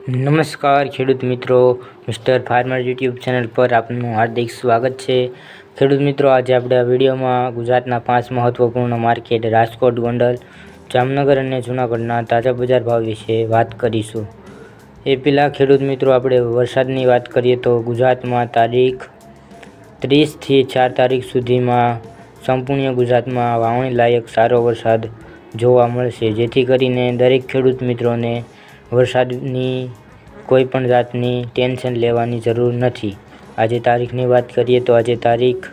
નમસ્કાર ખેડૂત મિત્રો, મિસ્ટર ફાર્મર યુટ્યુબ ચેનલ પર આપનું હાર્દિક સ્વાગત છે। ખેડૂત મિત્રો, આજે આપણે આ વિડીયોમાં ગુજરાતના 5 મહત્વપૂર્ણ માર્કેટ રાજકોટ, ગોંડલ, જામનગર અને જૂનાગઢના તાજા બજાર ભાવ વિશે વાત કરીશું। એ પહેલાં ખેડૂત મિત્રો, આપણે વરસાદની વાત કરીએ તો ગુજરાતમાં તારીખ 30 થી 4 તારીખ સુધીમાં સંપૂર્ણ ગુજરાતમાં વાવણી લાયક સારો વરસાદ જોવા મળશે, જેથી કરીને દરેક ખેડૂત મિત્રોને વરસાદની કોઈ પણ જાતની ટેન્શન લેવાની જરૂર નથી। આજે તારીખની વાત કરીએ તો આજે તારીખ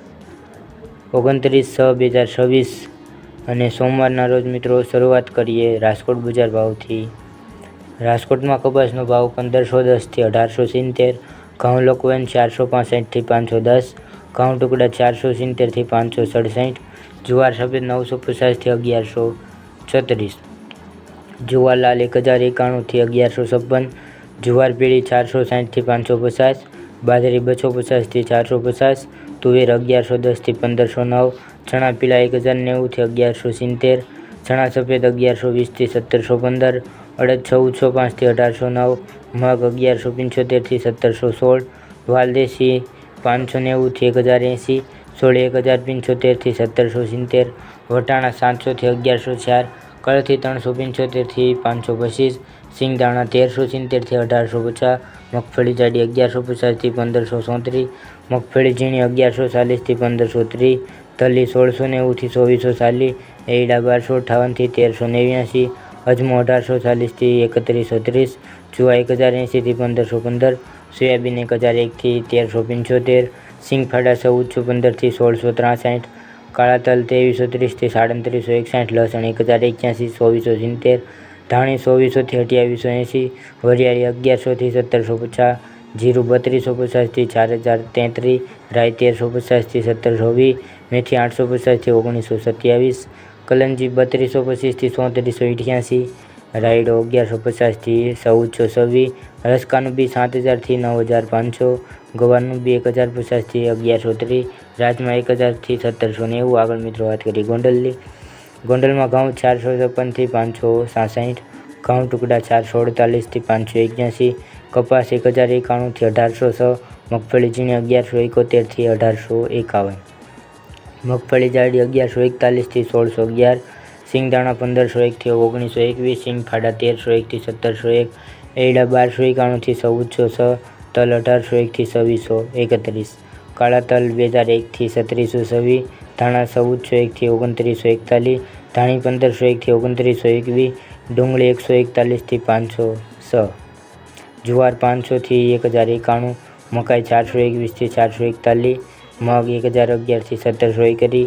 29/6/2026 અને સોમવારના રોજ મિત્રો શરૂઆત કરીએ રાજકોટ બજાર ભાવથી। રાજકોટમાં કપાસનો ભાવ 1510 થી 1870, ઘઉં લોકવન 465 થી 510, ઘઉં ટુકડા 470 થી 567, જુવાર સફેદ 950 થી 1136, જુવાર લાલ 1091 થી 1156, જુવાર પીળી 460 થી 550, બાજરી 250 થી 450, તુવેર 1110 થી 1509, ચણા પીળા 1090 થી 1170, ચણા સફેદ 1120 થી 1715, અડદ 1405 થી 1809, મગ 1175 થી 1716, વાલ દેશી 590 થી 1080, સોળી 1075 થી 1770, વટાણા 700 થી 1104, કળથી 375 થી 525, સિંગદાણા 1370 થી 1850, મગફળી જાડી 1150 થી 1534, મગફળી ઝીણી 1140 થી 1530, તલી 1690 થી 2440, એરડા 1258 થી 1389, અજમો 1840 થી 3130, જુવાર 1080 થી 1515, સોયાબીન 1001 થી 1375, સિંગફાડા 1415 થી 1663, કાળા તલ 2330 થી 3761, લસણ 1081 2470, ધાણી 2400 થી 2880, વરિયાળી 1100 થી 1750, જીરું 3250 થી 4033, રાઈ 1350 થી 1720, મેથી 850 થી 1927, કલંજી 3225 થી 3488, રાયડો 1150 થી 1426, રસકાનું બી 7000 થી 9500, ગવારનું બી 1050 થી 1130, રાજમા 1000 થી 1790। આગળ મિત્રો વાત કરીએ ગોંડલની। ગોંડલમાં ઘઉં 456 થી 567, ઘઉં ટુકડા 448 થી 581, કપાસ 1091 થી 1806, મગફળી ઝીણી 1171 થી 1851, મગફળી જાડી 1141 થી 1611, સિંગદાણા 1501 થી 1921, સિંગફાડા 1301 થી 1701, એરડા 1291 થી 1406, તલ 1801 થી 2631, કાળા તલ 2001 થી 3726, ધાણા 1401 થી 2941, ધાણી 1501 થી 2921, ડુંગળી 141 થી 506, જુવાર 500 થી 1091, મકાઈ 421 થી 441, મગ 1011 થી 1721,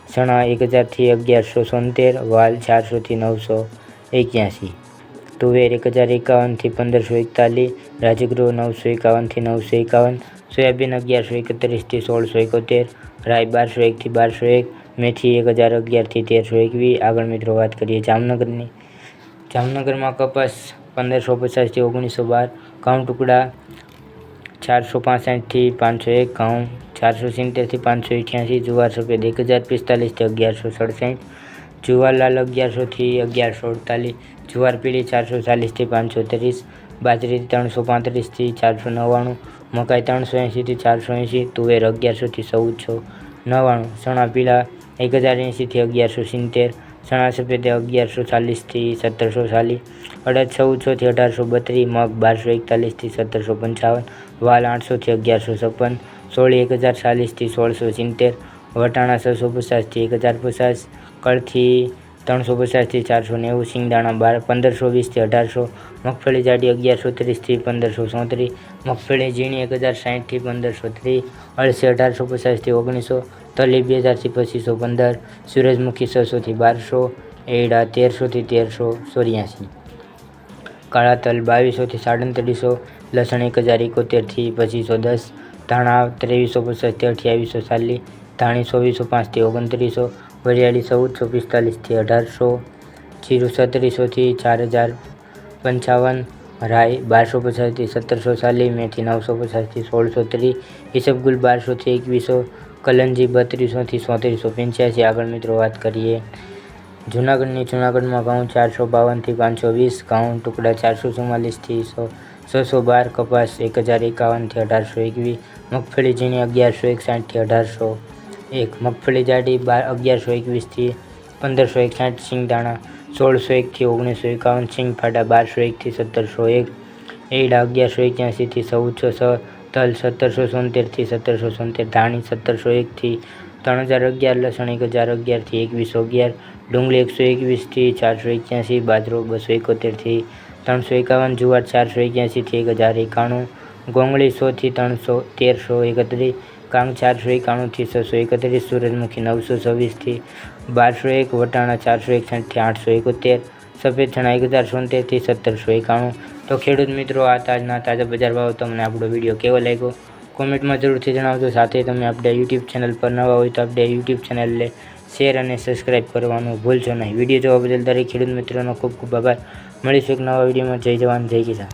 ચણા 1000 થી 1170, વાલ 400 થી 981, તુવેર 1051 થી 1541, રાજગૃહ 951 થી 951, સોયાબીન 1131 થી 1671, રાઈ 1201 થી 1201, મેથી 1011 થી 1321। આગળ મિત્રો વાત કરીએ જામનગરની। જામનગરમાં કપાસ 1550 થી 1912, ઘઉં ટુકડા 465 થી 501, ઘઉં 470 થી 588, જુવાર સફેદ 1045 થી 1167, જુવાર લાલ 1100 થી 1148, જુવાર પીળી 440 થી 530, બાજરી 335 થી 499, મકાઈ 380 થી 480, તુવેર 1100 થી 1499, ચણા પીળા 1080 થી 1170, ચણા સફેદ 1140 થી 1740, અડદ 1400 થી 1832, મગ 1241 થી 1755, વાલ 800 થી 1156, સોળી 1040 થી 1670, વટાણા 650 થી 1050, કળથી 350 થી 490, સિંગદાણા 1520 થી 1800, મગફળી જાડી 1130 થી 1534, મગફળી ઝીણી 1060 થી 1530, અળસી 1850 થી 1900, તલી 2000 થી 2515, સૂરજમુખી 600 થી 1200, એરડા 1300 થી 1384, કાળા તલ 2200 થી 3700, લસણ 1071 થી 2510, ધાણા 2350 થી 2840, ધાણી 2405 થી 2900, વરિયાળી 1445 થી 1800, જીરું 3700 થી 4055, રાઈ 1250 થી 1740, મેથી 950 થી 1630, ઈસબગુલ 1200 થી 2100, કલંજી 3200 થી 3485। આગળ મિત્રો વાત કરીએ જૂનાગઢમાં ઘઉં 452 થી 520, ઘઉં ટુકડા 444 થી 612, કપાસ 1051 થી 1821, મગફળી ઝીણી 1161 થી 1801, મગફળી જાડી 1121 થી 1561, સિંગદાણા 1601 થી 1951, સિંગફાટા 1201 થી 1701, એરડા 1181 થી 1406, તલ 1773 થી 1773, ધાણી 1701 થી 3011, લસણ 1011 થી 2111, ડુંગળી 121 થી 481, બાજરો 271 થી 351, જુવાર 481 થી 1091, ગોંગળી 100 થી 1331, કાંગ 491 થી 631, સૂરજમુખી 926 થી 1201, વટાણા 461 થી 871, સફેદ ચણા 1070 થી 1791। તો ખેડૂત મિત્રો, આ આજના તાજા બજાર ભાવ તમને આપણો વિડીયો કેવો લાગ્યો કોમેન્ટમાં જરૂરથી જણાવજો। સાથે તમે આપણે યુટ્યુબ ચેનલ પર નવા હોય તો આપણે યુટ્યુબ ચેનલને શેર અને સબસ્ક્રાઈબ કરવાનું ભૂલશો નહીં। વિડીયો જોવા બદલ દરેક ખેડૂત મિત્રોનો ખૂબ ખૂબ આભાર। મળીશું એક નવા વિડીયોમાં। જય જવાન જય કિસાન।